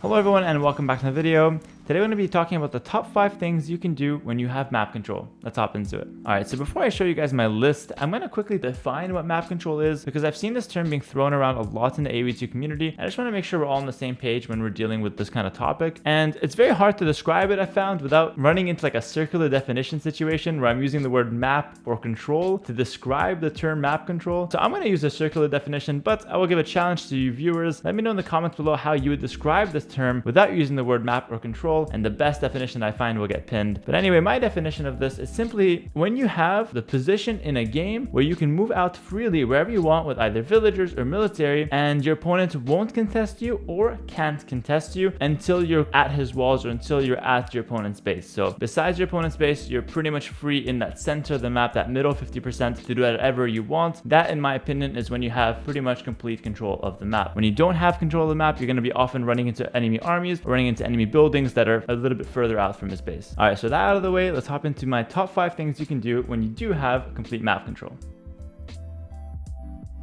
Hello everyone and welcome back to the video. Today we're going to be talking about the top 5 things you can do when you have map control. Let's hop into it. Alright, so before I show you guys my list, I'm going to quickly define what map control is because I've seen this term being thrown around a lot in the AoE2 community. I just want to make sure we're all on the same page when we're dealing with this kind of topic. And it's very hard to describe it, I found, without running into like a circular definition situation where I'm using the word map or control to describe the term map control. So I'm going to use a circular definition, but I will give a challenge to you viewers. Let me know in the comments below how you would describe this term without using the word map or control, and the best definition I find will get pinned. But anyway, my definition of this is simply when you have the position in a game where you can move out freely wherever you want with either villagers or military, and your opponent won't contest you or can't contest you until you're at his walls or until you're at your opponent's base. So besides your opponent's base, you're pretty much free in that center of the map, that middle 50%, to do whatever you want. That, in my opinion, is when you have pretty much complete control of the map. When you don't have control of the map, you're going to be often running into enemy armies or running into enemy buildings that are a little bit further out from his base. All right, so that out of the way, let's hop into my top 5 things you can do when you do have complete map control.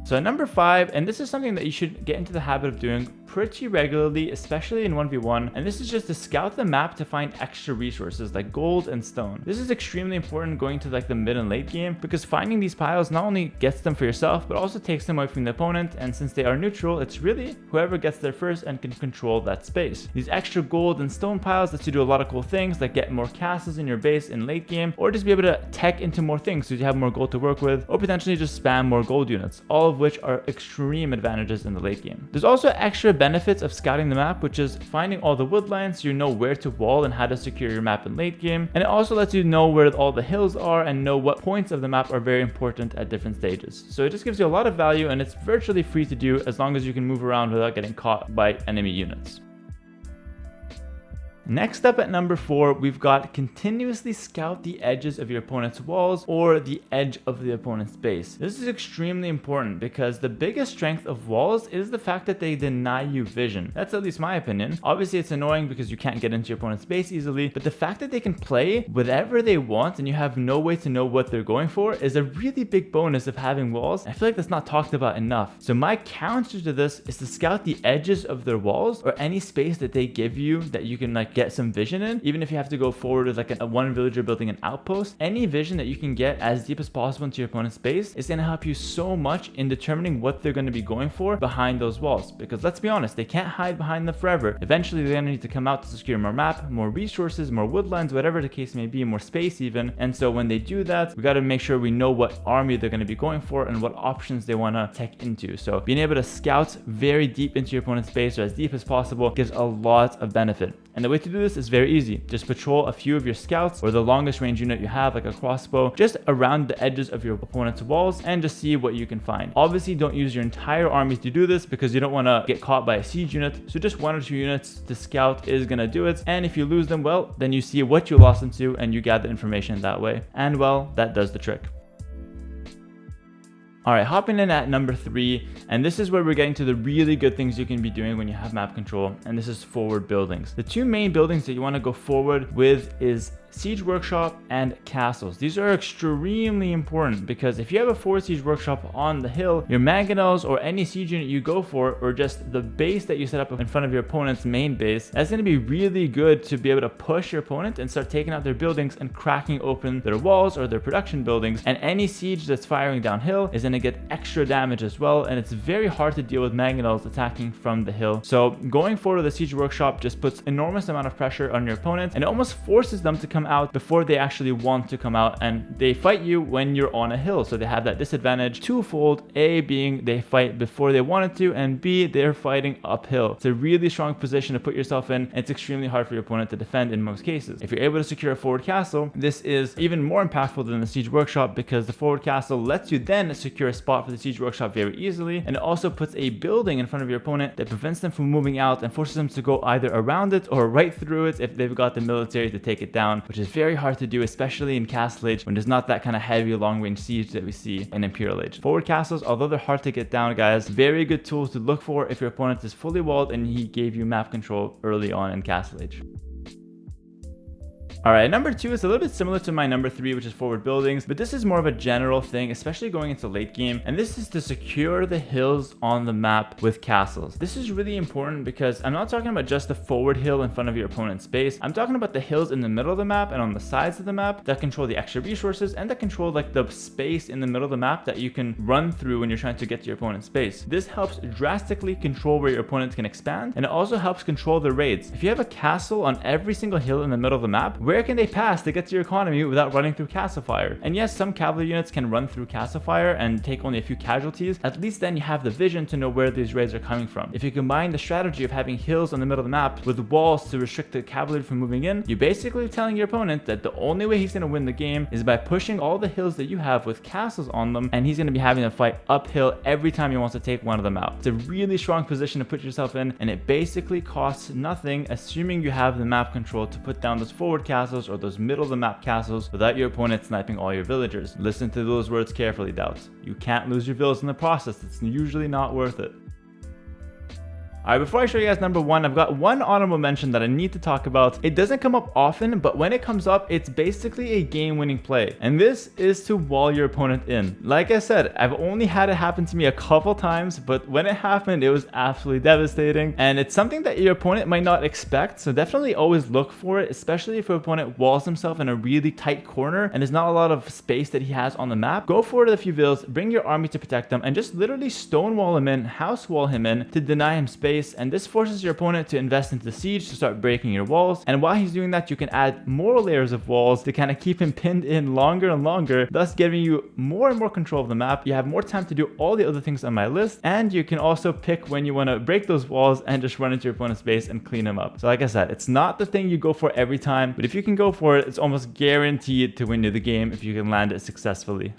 So at number 5, and this is something that you should get into the habit of doing pretty regularly, especially in 1v1, and this is just to scout the map to find extra resources like gold and stone. This is extremely important going to like the mid and late game because finding these piles not only gets them for yourself, but also takes them away from the opponent, and since they are neutral, it's really whoever gets there first and can control that space. These extra gold and stone piles let you do a lot of cool things like get more castles in your base in late game, or just be able to tech into more things so you have more gold to work with, or potentially just spam more gold units, all of which are extreme advantages in the late game. There's also extra benefits of scouting the map, which is finding all the wood lines so you know where to wall and how to secure your map in late game, and it also lets you know where all the hills are and know what points of the map are very important at different stages. So it just gives you a lot of value, and it's virtually free to do as long as you can move around without getting caught by enemy units. Next up at number 4, we've got continuously scout the edges of your opponent's walls or the edge of the opponent's base. This is extremely important because the biggest strength of walls is the fact that they deny you vision. That's at least my opinion. Obviously it's annoying because you can't get into your opponent's base easily, but the fact that they can play whatever they want and you have no way to know what they're going for is a really big bonus of having walls. I feel like that's not talked about enough. So my counter to this is to scout the edges of their walls or any space that they give you that you can like get some vision in. Even if you have to go forward with like a one villager building an outpost, any vision that you can get as deep as possible into your opponent's base is going to help you so much in determining what they're going to be going for behind those walls, because let's be honest, they can't hide behind them forever. Eventually they're going to need to come out to secure more map, more resources, more woodlands, whatever the case may be, more space even. And so when they do that, we got to make sure we know what army they're going to be going for and what options they want to tech into. So being able to scout very deep into your opponent's base or as deep as possible gives a lot of benefit. And the way to do this is very easy. Just patrol a few of your scouts or the longest range unit you have, like a crossbow, just around the edges of your opponent's walls and just see what you can find. Obviously, don't use your entire army to do this because you don't want to get caught by a siege unit. So just 1 or 2 units to scout is going to do it. And if you lose them, well, then you see what you lost them to and you gather information that way. And well, that does the trick. Alright, hopping in at number 3, and this is where we're getting to the really good things you can be doing when you have map control, and this is forward buildings. The 2 main buildings that you want to go forward with is Siege Workshop and castles. These are extremely important because if you have a forward siege workshop on the hill, your mangonels or any siege unit you go for, or just the base that you set up in front of your opponent's main base, that's going to be really good to be able to push your opponent and start taking out their buildings and cracking open their walls or their production buildings. And any siege that's firing downhill is going to get extra damage as well, and it's very hard to deal with mangonels attacking from the hill. So going forward with a siege workshop just puts enormous amount of pressure on your opponent, and it almost forces them to come out before they actually want to come out, and they fight you when you're on a hill, so they have that disadvantage twofold. A being they fight before they wanted to, and B, they're fighting uphill. It's a really strong position to put yourself in, and it's extremely hard for your opponent to defend in most cases. If you're able to secure a forward castle, this is even more impactful than the siege workshop because the forward castle lets you then secure a spot for the siege workshop very easily, and it also puts a building in front of your opponent that prevents them from moving out and forces them to go either around it or right through it if they've got the military to take it down, which is very hard to do, especially in Castle Age when there's not that kind of heavy long-range siege that we see in Imperial Age. Forward castles, although they're hard to get down, guys, very good tools to look for if your opponent is fully walled and he gave you map control early on in Castle Age. Alright, number 2 is a little bit similar to my number 3, which is forward buildings, but this is more of a general thing, especially going into late game, and this is to secure the hills on the map with castles. This is really important because I'm not talking about just the forward hill in front of your opponent's base. I'm talking about the hills in the middle of the map and on the sides of the map that control the extra resources and that control like the space in the middle of the map that you can run through when you're trying to get to your opponent's base. This helps drastically control where your opponent can expand, and it also helps control the raids. If you have a castle on every single hill in the middle of the map, where can they pass to get to your economy without running through castle fire? And yes, some cavalry units can run through castle fire and take only a few casualties. At least then you have the vision to know where these raids are coming from. If you combine the strategy of having hills on the middle of the map with walls to restrict the cavalry from moving in, you're basically telling your opponent that the only way he's going to win the game is by pushing all the hills that you have with castles on them, and he's going to be having to fight uphill every time he wants to take one of them out. It's a really strong position to put yourself in, and it basically costs nothing, assuming you have the map control to put down those forward castles or those middle of the map castles without your opponent sniping all your villagers. Listen to those words carefully, Doubts. You can't lose your villas in the process. It's usually not worth it. Alright, before I show you guys number 1, I've got one honorable mention that I need to talk about. It doesn't come up often, but when it comes up, it's basically a game-winning play. And this is to wall your opponent in. Like I said, I've only had it happen to me a couple times, but when it happened, it was absolutely devastating. And it's something that your opponent might not expect, so definitely always look for it, especially if your opponent walls himself in a really tight corner and there's not a lot of space that he has on the map. Go forward a few villas, bring your army to protect them, and just literally stonewall him in, house wall him in to deny him space. And this forces your opponent to invest into the siege to start breaking your walls, and while he's doing that, you can add more layers of walls to kind of keep him pinned in longer and longer, thus giving you more and more control of the map. You have more time to do all the other things on my list, and you can also pick when you want to break those walls and just run into your opponent's base and clean them up. So like I said, it's not the thing you go for every time, but if you can go for it, it's almost guaranteed to win you the game if you can land it successfully.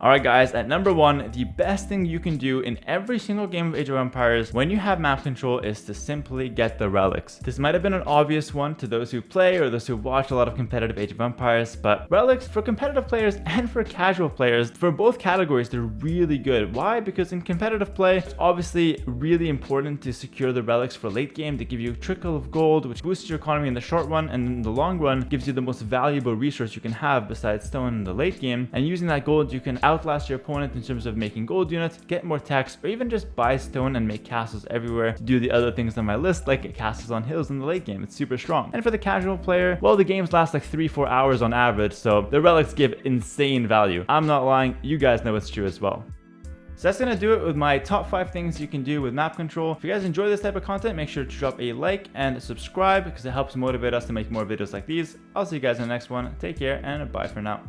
Alright guys, at number 1, the best thing you can do in every single game of Age of Empires when you have map control is to simply get the relics. This might have been an obvious one to those who play or those who watch a lot of competitive Age of Empires, but relics for competitive players and for casual players, for both categories, they're really good. Why? Because in competitive play, it's obviously really important to secure the relics for late game to give you a trickle of gold, which boosts your economy in the short run, and in the long run gives you the most valuable resource you can have besides stone in the late game. And using that gold, you can outlast your opponent in terms of making gold units, get more techs, or even just buy stone and make castles everywhere to do the other things on my list, like castles on hills in the late game. It's super strong. And for the casual player, well, the games last like 3-4 hours on average, so the relics give insane value. I'm not lying, you guys know it's true as well. So that's gonna do it with my top 5 things you can do with map control. If you guys enjoy this type of content, make sure to drop a like and subscribe because it helps motivate us to make more videos like these. I'll see you guys in the next one. Take care and bye for now.